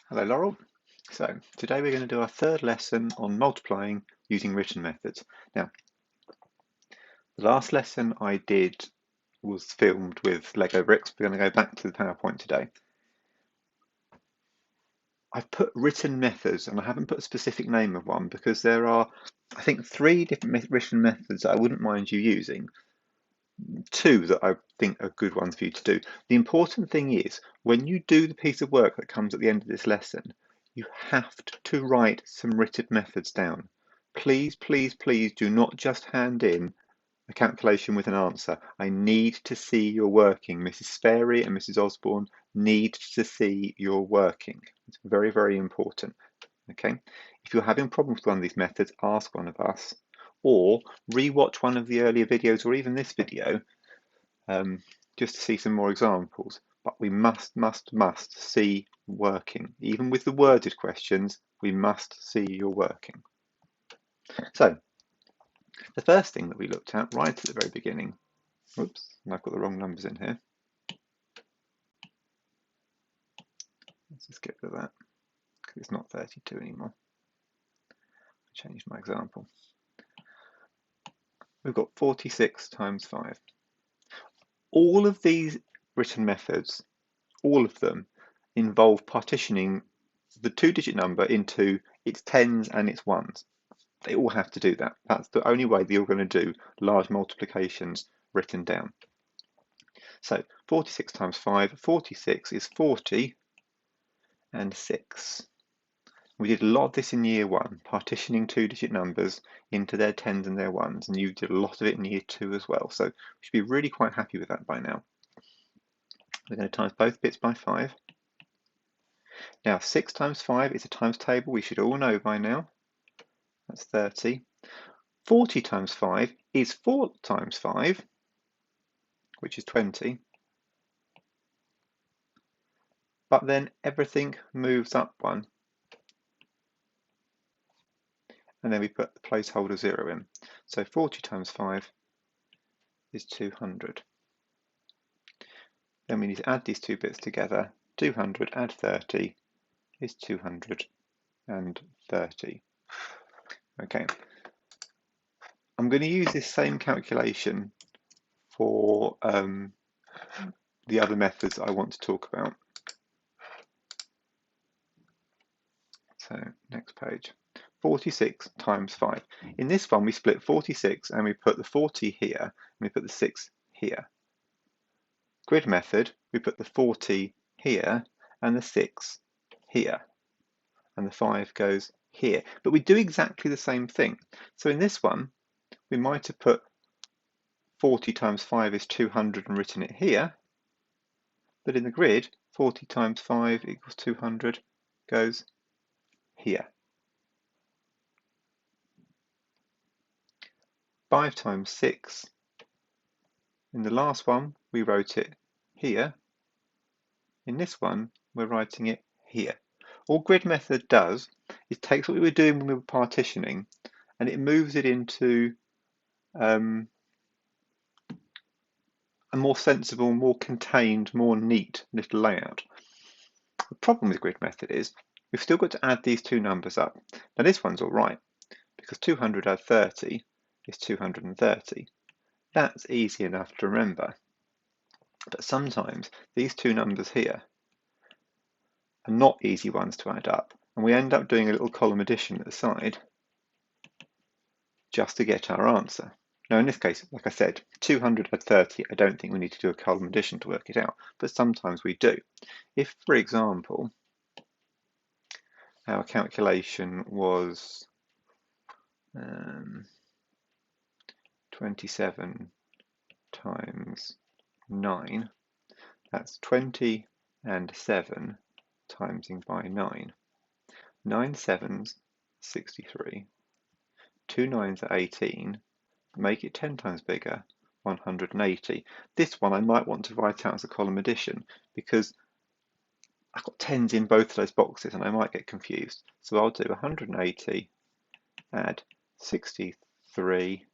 Hello Laurel. So today we're going to do our third lesson on multiplying using written methods. Now, the last lesson I did was filmed with Lego bricks. We're going to go back to the PowerPoint today. I've put written methods and I haven't put a specific name of one because there are, I think, 3 different written methods that I wouldn't mind you using. 2 that I think are good ones for you to do. The important thing is when you do the piece of work that comes at the end of this lesson, you have to write some written methods down. Please, please, please do not just hand in a calculation with an answer. I need to see you're working. Mrs. Sperry and Mrs. Osborne need to see you're working. It's very, very important. Okay. If you're having problems with one of these methods, ask one of us or re-watch one of the earlier videos or even this video just to see some more examples. But we must see working. Even with the worded questions, we must see you're working. So the first thing that we looked at right at the very beginning, oops, I've got the wrong numbers in here. Let's just get rid of that because it's not 32 anymore. I changed my example. We've got 46 times 5. All of these written methods, all of them, involve partitioning the 2-digit number into its tens and its ones. They all have to do that. That's the only way that you're going to do large multiplications written down. So 46 times 5, 46 is 40 and 6. We did a lot of this in year 1, partitioning 2-digit numbers into their tens and their ones, and you did a lot of it in year 2 as well. So you should be really quite happy with that by now. We're going to times both bits by 5. Now 6 times 5 is a times table we should all know by now. That's 30. 40 times 5 is 4 times 5, which is 20. But then everything moves up 1. And then we put the placeholder 0 in. So 40 times 5 is 200. Then we need to add these 2 bits together. 200 add 30 is 230. Okay. I'm going to use this same calculation for the other methods I want to talk about. So next page. 46 times 5. In this one we split 46 and we put the 40 here and we put the 6 here. Grid method, we put the 40 here and the 6 here. And the 5 goes here. But we do exactly the same thing. So in this one, we might have put 40 times 5 is 200 and written it here. But in the grid, 40 times 5 equals 200 goes here. 5 times 6. In the last one, we wrote it here. In this one, we're writing it here. All grid method does is takes what we were doing when we were partitioning and it moves it into a more sensible, more contained, more neat little layout. The problem with grid method is we've still got to add these 2 numbers up. Now this one's all right because 200 add 30 is 230. That's easy enough to remember. But sometimes these 2 numbers here are not easy ones to add up, and we end up doing a little column addition at the side just to get our answer. Now in this case, like I said, 200 add 30, I don't think we need to do a column addition to work it out, but sometimes we do. If, for example, our calculation was 27 times 9, that's 20 and 7 timesing by 9. 9 sevens, 63. 2 nines are 18. Make it 10 times bigger, 180. This one I might want to write out as a column addition because I've got tens in both of those boxes and I might get confused. So I'll do 180, add 63,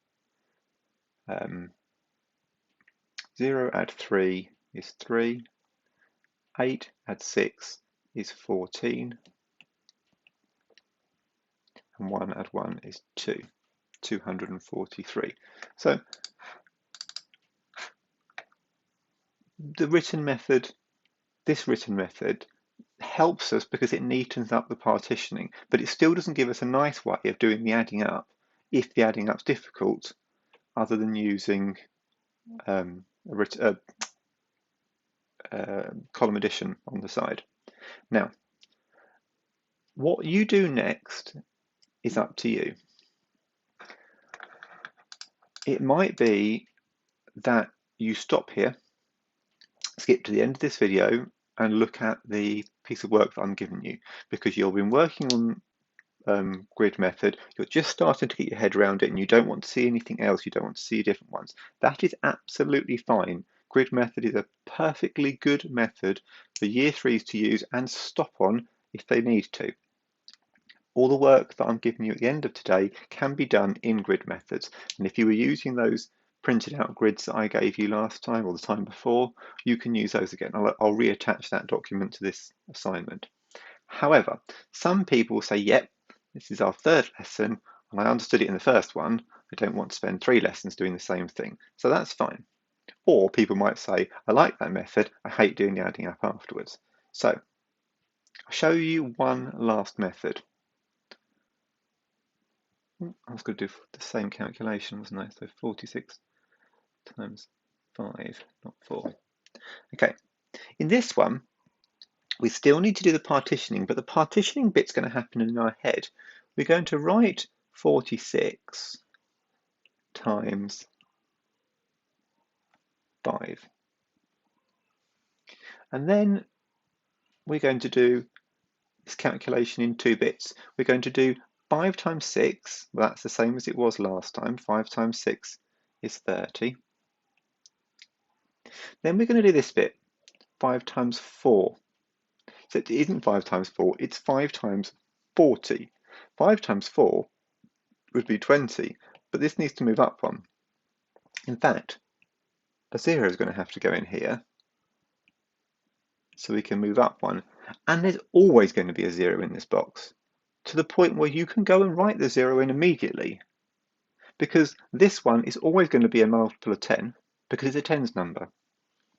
0 add 3 is 3, 8 add 6 is 14, and 1 add 1 is 2, 243. So the written method, this written method, helps us because it neatens up the partitioning, but it still doesn't give us a nice way of doing the adding up if the adding up's difficult, other than using column addition on the side. Now, what you do next is up to you. It might be that you stop here, skip to the end of this video, and look at the piece of work that I'm giving you, because you've been working on grid method, you're just starting to get your head around it and you don't want to see anything else, you don't want to see different ones. That is absolutely fine. Grid method is a perfectly good method for year threes to use and stop on if they need to. All the work that I'm giving you at the end of today can be done in grid methods, and if you were using those printed out grids that I gave you last time or the time before, you can use those again. I'll reattach that document to this assignment. However, some people say, yep, this is our third lesson, and I understood it in the first one. I don't want to spend 3 lessons doing the same thing. So that's fine. Or people might say, I like that method, I hate doing the adding up afterwards. So I'll show you one last method. I was going to do the same calculation, wasn't I? So 46 times 5, not 4. Okay, in this one, we still need to do the partitioning, but the partitioning bit's going to happen in our head. We're going to write 46 times 5. And then we're going to do this calculation in 2 bits. We're going to do 5 times 6, well, that's the same as it was last time. 5 times 6 is 30. Then we're going to do this bit, 5 times 4. So it isn't 5 times 4, it's 5 times 40. 5 times 4 would be 20, but this needs to move up one. In fact, a 0 is going to have to go in here, so we can move up one. And there's always going to be a 0 in this box, to the point where you can go and write the 0 in immediately, because this one is always going to be a multiple of 10, because it's a tens number,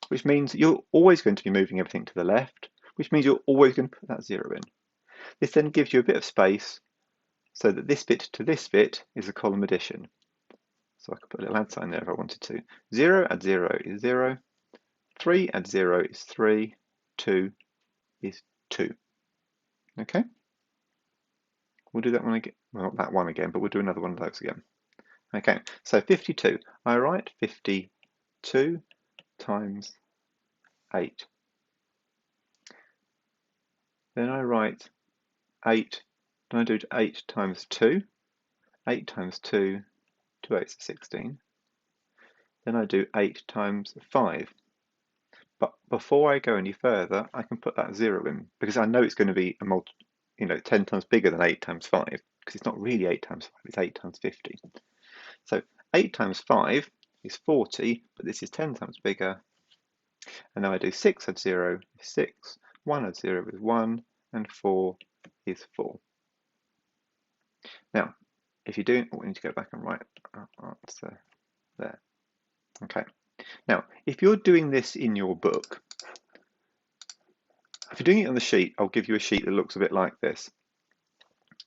which means you're always going to be moving everything to the left, which means you're always going to put that 0 in. This then gives you a bit of space so that this bit to this bit is a column addition. So I could put a little add sign there if I wanted to. 0 add 0 is 0, 3 add 0 is 3, 2 is 2. Okay? We'll do that one again. Well, not that one again, but we'll do another one of those again. Okay, so 52. I write 52 times 8. Then I write 8. Then I do 8 times 2. 8 times 2, 2 8s are 16. Then I do 8 times 5. But before I go any further, I can put that 0 in, because I know it's going to be a 10 times bigger than 8 times 5, because it's not really 8 times 5, it's 8 times 50. So 8 times 5 is 40, but this is 10 times bigger. And now I do 6 add 0 is 6, 1 add 0 is 1, and 4 is 4. Now, if you're doing, we need to go back and write answer there. Okay. Now, if you're doing this in your book, if you're doing it on the sheet, I'll give you a sheet that looks a bit like this.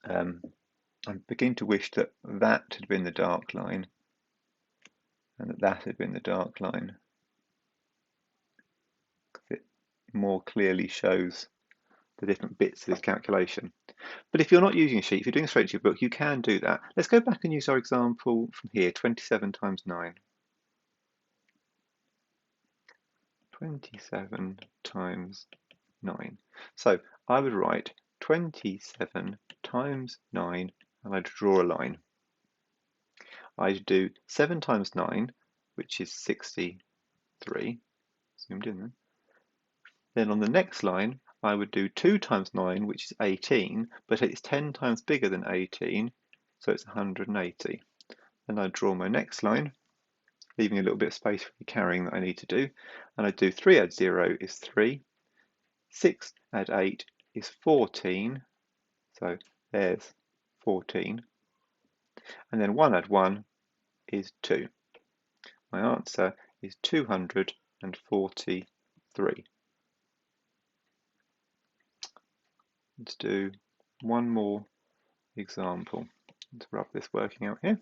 I'm beginning to wish that that had been the dark line and that had been the dark line, because it more clearly shows the different bits of this calculation. But if you're not using a sheet, if you're doing it straight to your book, you can do that. Let's go back and use our example from here, 27 times 9. 27 times 9. So I would write 27 times 9, and I'd draw a line. I'd do 7 times 9, which is 63, zoomed in then. Then on the next line, I would do 2 times 9, which is 18, but it's 10 times bigger than 18, so it's 180. Then I'd draw my next line, leaving a little bit of space for the carrying that I need to do, and I'd do 3 add 0 is 3, 6 add 8 is 14, so there's 14, and then 1 add 1 is 2. My answer is 243. Let's do one more example. Let's rub this working out here.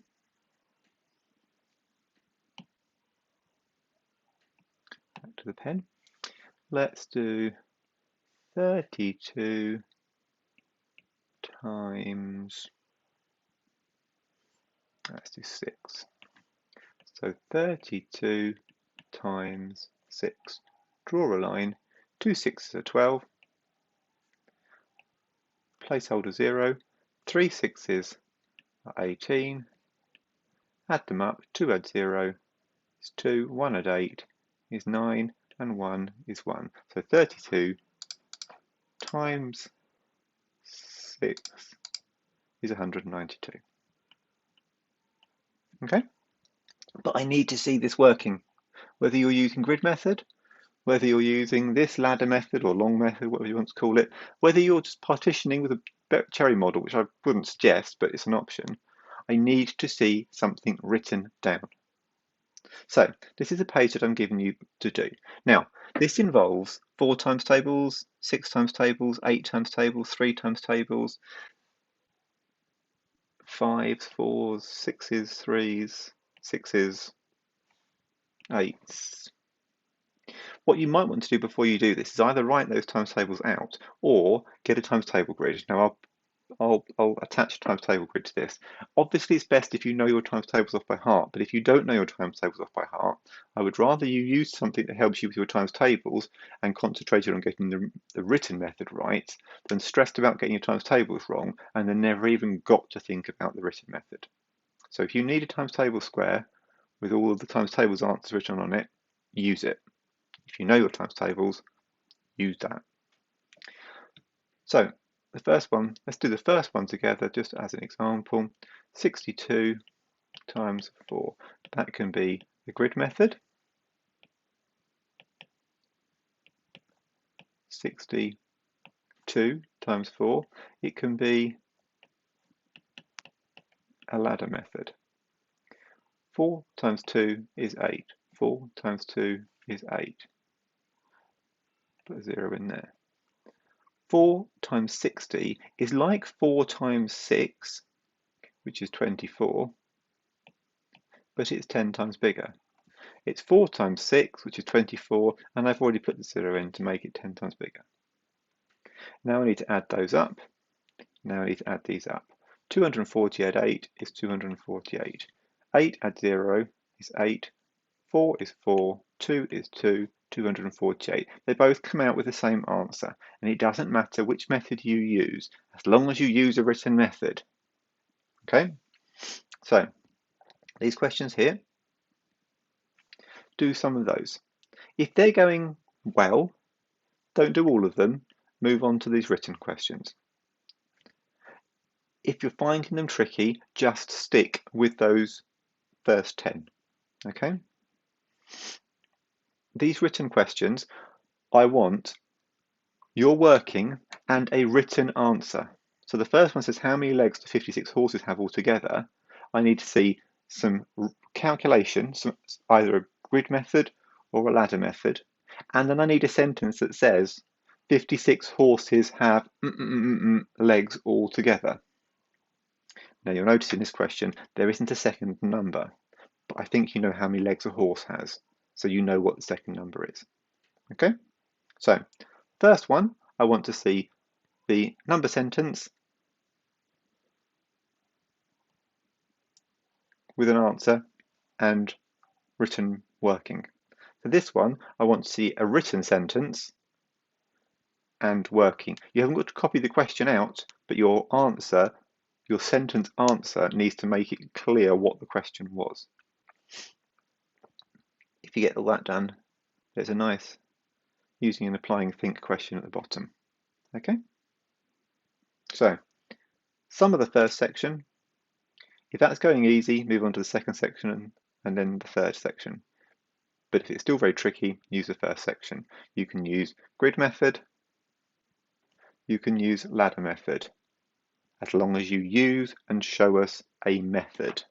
Back to the pen. Let's do 32 times, let's do 6. So 32 times 6. Draw a line. 2 6s are 12. Placeholder 0. 3 6s are 18. Add them up. 2 add 0 is 2. 1 add 8 is 9. And 1 is 1. So 32 times 6 is 192. Okay? But I need to see this working. Whether you're using grid method, whether you're using this ladder method or long method, whatever you want to call it, whether you're just partitioning with a cherry model, which I wouldn't suggest, but it's an option, I need to see something written down. So this is a page that I'm giving you to do. Now, this involves 4 times tables, 6 times tables, 8 times tables, 3 times tables, 5s, 4s, 6s, 3s, 6s, 8s. What you might want to do before you do this is either write those times tables out or get a times table grid. Now I'll attach a times table grid to this. Obviously it's best if you know your times tables off by heart, but if you don't know your times tables off by heart, I would rather you use something that helps you with your times tables and concentrate on getting the written method right than stressed about getting your times tables wrong and then never even got to think about the written method. So if you need a times table square with all of the times tables answers written on it, use it. If you know your times tables, use that. So the first one, let's do the first one together just as an example. 62 times 4. That can be the grid method. 62 times 4. It can be a ladder method. 4 times 2 is 8. 4 times 2 is 8. Put a 0 in there. 4 times 60 is like 4 times 6, which is 24, but it's 10 times bigger. It's 4 times 6, which is 24, and I've already put the 0 in to make it 10 times bigger. Now I need to add those up. Now I need to add these up. 240 add 8 is 248. 8 add 0 is 8. 4 is 4. 2 is 2. 248. They both come out with the same answer, and it doesn't matter which method you use, as long as you use a written method. Okay? So, these questions here, do some of those. If they're going well, don't do all of them, move on to these written questions. If you're finding them tricky, just stick with those first 10, okay? These written questions, I want your working and a written answer. So the first one says, how many legs do 56 horses have altogether? I need to see some calculation, either a grid method or a ladder method. And then I need a sentence that says 56 horses have legs altogether. Now you'll notice in this question, there isn't a second number, but I think you know how many legs a horse has. So you know what the second number is. Okay, so first one, I want to see the number sentence with an answer and written working. For this one, I want to see a written sentence and working. You haven't got to copy the question out, but your answer, your sentence answer needs to make it clear what the question was. If you get all that done, there's a nice using and applying think question at the bottom. Okay? So, sum of the first section. If that's going easy, move on to the second section and then the third section. But if it's still very tricky, use the first section. You can use grid method, you can use ladder method, as long as you use and show us a method.